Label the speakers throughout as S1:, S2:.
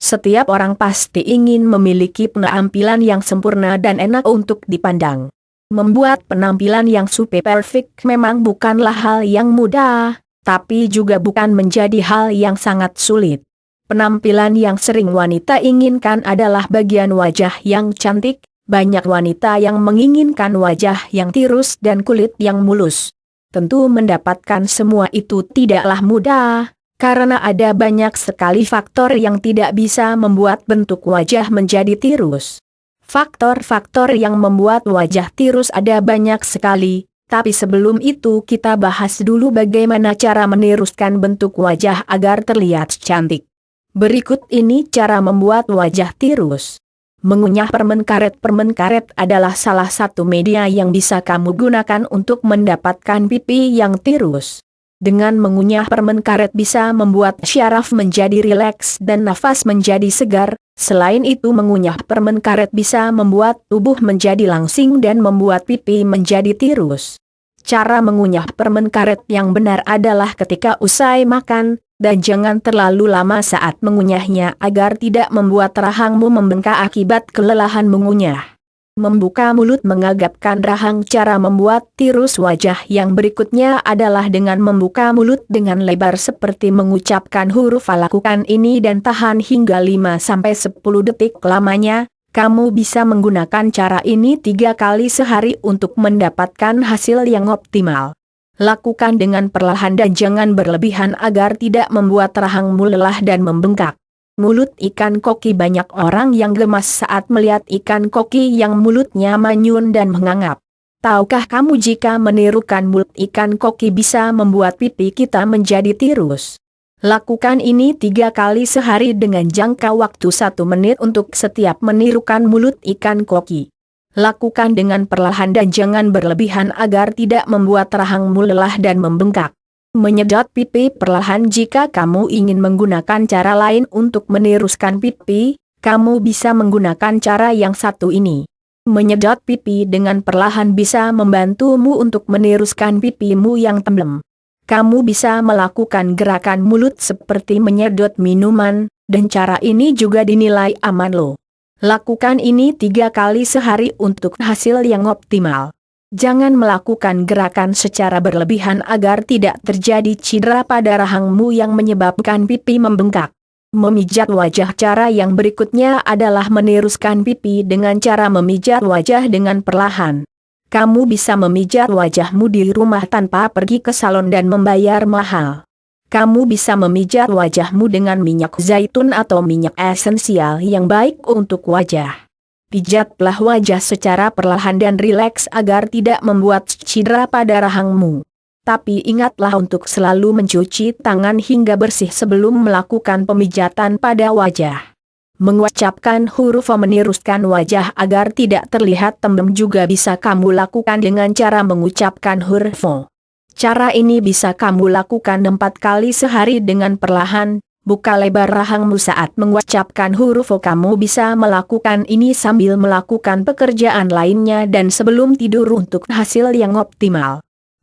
S1: Setiap orang pasti ingin memiliki penampilan yang sempurna dan enak untuk dipandang. Membuat penampilan yang super perfect memang bukanlah hal yang mudah, tapi juga bukan menjadi hal yang sangat sulit. Penampilan yang sering wanita inginkan adalah bagian wajah yang cantik. Banyak wanita yang menginginkan wajah yang tirus dan kulit yang mulus. Tentu mendapatkan semua itu tidaklah mudah. Karena ada banyak sekali faktor yang tidak bisa membuat bentuk wajah menjadi tirus. Faktor-faktor yang membuat wajah tirus ada banyak sekali, tapi sebelum itu kita bahas dulu bagaimana cara meniruskan bentuk wajah agar terlihat cantik. Berikut ini cara membuat wajah tirus. Mengunyah permen karet. Permen karet adalah salah satu media yang bisa kamu gunakan untuk mendapatkan pipi yang tirus. Dengan mengunyah permen karet bisa membuat syaraf menjadi rileks dan nafas menjadi segar. Selain itu mengunyah permen karet bisa membuat tubuh menjadi langsing dan membuat pipi menjadi tirus. Cara mengunyah permen karet yang benar adalah ketika usai makan, dan jangan terlalu lama saat mengunyahnya agar tidak membuat rahangmu membengkak akibat kelelahan mengunyah. Membuka mulut mengagapkan rahang. Cara membuat tirus wajah yang berikutnya adalah dengan membuka mulut dengan lebar seperti mengucapkan huruf A. Lakukan ini dan tahan hingga 5-10 detik lamanya. Kamu bisa menggunakan cara ini 3 kali sehari untuk mendapatkan hasil yang optimal. Lakukan dengan perlahan dan jangan berlebihan agar tidak membuat rahangmu lelah dan membengkak. Mulut ikan koki. Banyak orang yang gemas saat melihat ikan koki yang mulutnya manyun dan mengangap. Tahukah kamu jika menirukan mulut ikan koki bisa membuat pipi kita menjadi tirus? Lakukan ini 3 kali sehari dengan jangka waktu 1 menit untuk setiap menirukan mulut ikan koki. Lakukan dengan perlahan dan jangan berlebihan agar tidak membuat rahangmu lelah dan membengkak. Menyedot pipi perlahan. Jika kamu ingin menggunakan cara lain untuk meniruskan pipi, kamu bisa menggunakan cara yang satu ini. Menyedot pipi dengan perlahan bisa membantumu untuk meniruskan pipimu yang tembem. Kamu bisa melakukan gerakan mulut seperti menyedot minuman, dan cara ini juga dinilai aman loh. Lakukan ini 3 kali sehari untuk hasil yang optimal. Jangan melakukan gerakan secara berlebihan agar tidak terjadi cedera pada rahangmu yang menyebabkan pipi membengkak. Memijat wajah. Cara yang berikutnya adalah meniruskan pipi dengan cara memijat wajah dengan perlahan. Kamu bisa memijat wajahmu di rumah tanpa pergi ke salon dan membayar mahal. Kamu bisa memijat wajahmu dengan minyak zaitun atau minyak esensial yang baik untuk wajah. Pijatlah wajah secara perlahan dan rileks agar tidak membuat cedera pada rahangmu. Tapi ingatlah untuk selalu mencuci tangan hingga bersih sebelum melakukan pemijatan pada wajah. Mengucapkan huruf O. Meniruskan wajah agar tidak terlihat tembem juga bisa kamu lakukan dengan cara mengucapkan huruf O. Cara ini bisa kamu lakukan 4 kali sehari dengan perlahan. Buka lebar rahangmu saat mengucapkan huruf O. Kamu bisa melakukan ini sambil melakukan pekerjaan lainnya dan sebelum tidur untuk hasil yang optimal.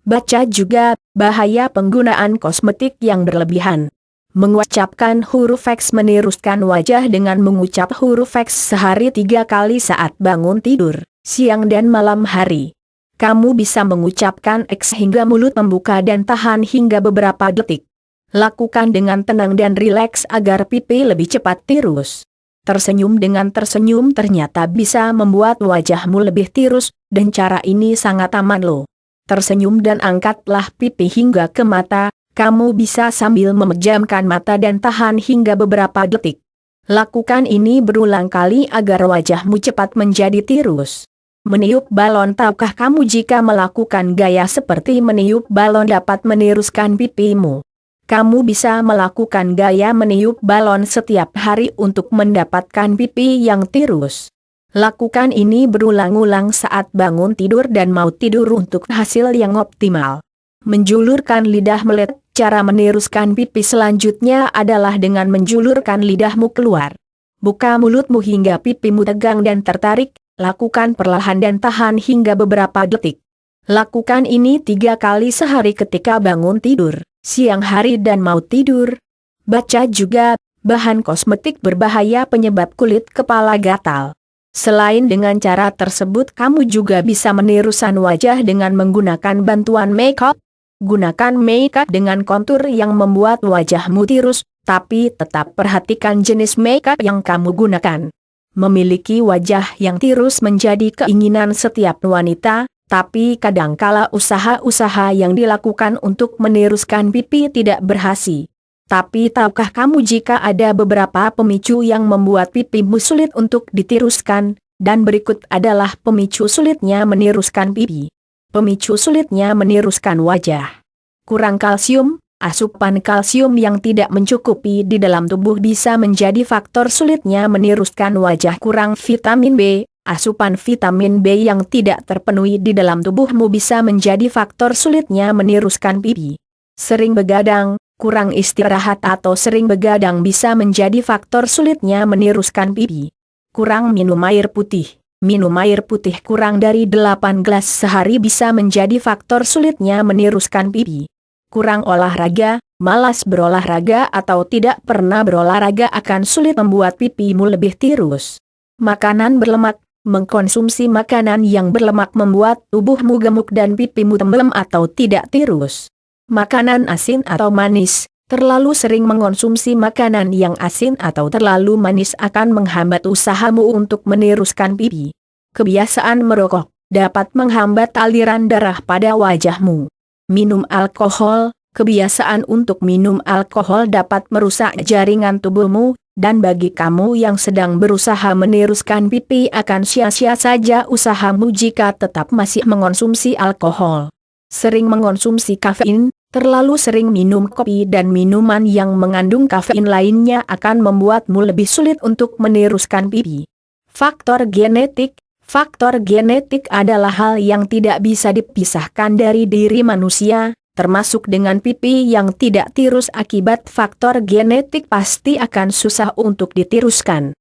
S1: Baca juga, bahaya penggunaan kosmetik yang berlebihan. Mengucapkan huruf X. Meniruskan wajah dengan mengucap huruf X sehari 3 kali saat bangun tidur, siang dan malam hari. Kamu bisa mengucapkan X hingga mulut membuka dan tahan hingga beberapa detik. Lakukan dengan tenang dan rileks agar pipi lebih cepat tirus. Tersenyum. Dengan tersenyum ternyata bisa membuat wajahmu lebih tirus, dan cara ini sangat aman loh. Tersenyum dan angkatlah pipi hingga ke mata. Kamu bisa sambil memejamkan mata dan tahan hingga beberapa detik. Lakukan ini berulang kali agar wajahmu cepat menjadi tirus. Meniup balon. Tahukah kamu jika melakukan gaya seperti meniup balon dapat meniruskan pipimu? Kamu bisa melakukan gaya meniup balon setiap hari untuk mendapatkan pipi yang tirus. Lakukan ini berulang-ulang saat bangun tidur dan mau tidur untuk hasil yang optimal. Menjulurkan lidah melet. Cara meniruskan pipi selanjutnya adalah dengan menjulurkan lidahmu keluar. Buka mulutmu hingga pipimu tegang dan tertarik. Lakukan perlahan dan tahan hingga beberapa detik. Lakukan ini 3 kali sehari ketika bangun tidur, siang hari dan mau tidur. Baca juga, bahan kosmetik berbahaya penyebab kulit kepala gatal. Selain dengan cara tersebut kamu juga bisa menirusan wajah dengan menggunakan bantuan makeup. Gunakan makeup dengan kontur yang membuat wajahmu tirus, tapi tetap perhatikan jenis makeup yang kamu gunakan. Memiliki wajah yang tirus menjadi keinginan setiap wanita, tapi kadangkala usaha-usaha yang dilakukan untuk meniruskan pipi tidak berhasil. Tapi tahukah kamu jika ada beberapa pemicu yang membuat pipimu sulit untuk ditiruskan, dan berikut adalah pemicu sulitnya meniruskan pipi. Pemicu sulitnya meniruskan wajah. Kurang kalsium, asupan kalsium yang tidak mencukupi di dalam tubuh bisa menjadi faktor sulitnya meniruskan wajah. Kurang vitamin B, asupan vitamin B yang tidak terpenuhi di dalam tubuhmu bisa menjadi faktor sulitnya meniruskan pipi. Sering begadang, kurang istirahat atau sering begadang bisa menjadi faktor sulitnya meniruskan pipi. Kurang minum air putih. Minum air putih kurang dari 8 gelas sehari bisa menjadi faktor sulitnya meniruskan pipi. Kurang olahraga, malas berolahraga atau tidak pernah berolahraga akan sulit membuat pipimu lebih tirus. Makanan berlemak, mengkonsumsi makanan yang berlemak membuat tubuhmu gemuk dan pipimu tembem atau tidak tirus. Makanan asin atau manis. Terlalu sering mengonsumsi makanan yang asin atau terlalu manis akan menghambat usahamu untuk meniruskan pipi. Kebiasaan merokok dapat menghambat aliran darah pada wajahmu. Minum alkohol, kebiasaan untuk minum alkohol dapat merusak jaringan tubuhmu, dan bagi kamu yang sedang berusaha meniruskan pipi akan sia-sia saja usahamu jika tetap masih mengonsumsi alkohol. Sering mengonsumsi kafein. Terlalu sering minum kopi dan minuman yang mengandung kafein lainnya akan membuatmu lebih sulit untuk meniruskan pipi. Faktor genetik. Faktor genetik adalah hal yang tidak bisa dipisahkan dari diri manusia, termasuk dengan pipi yang tidak tirus akibat faktor genetik pasti akan susah untuk ditiruskan.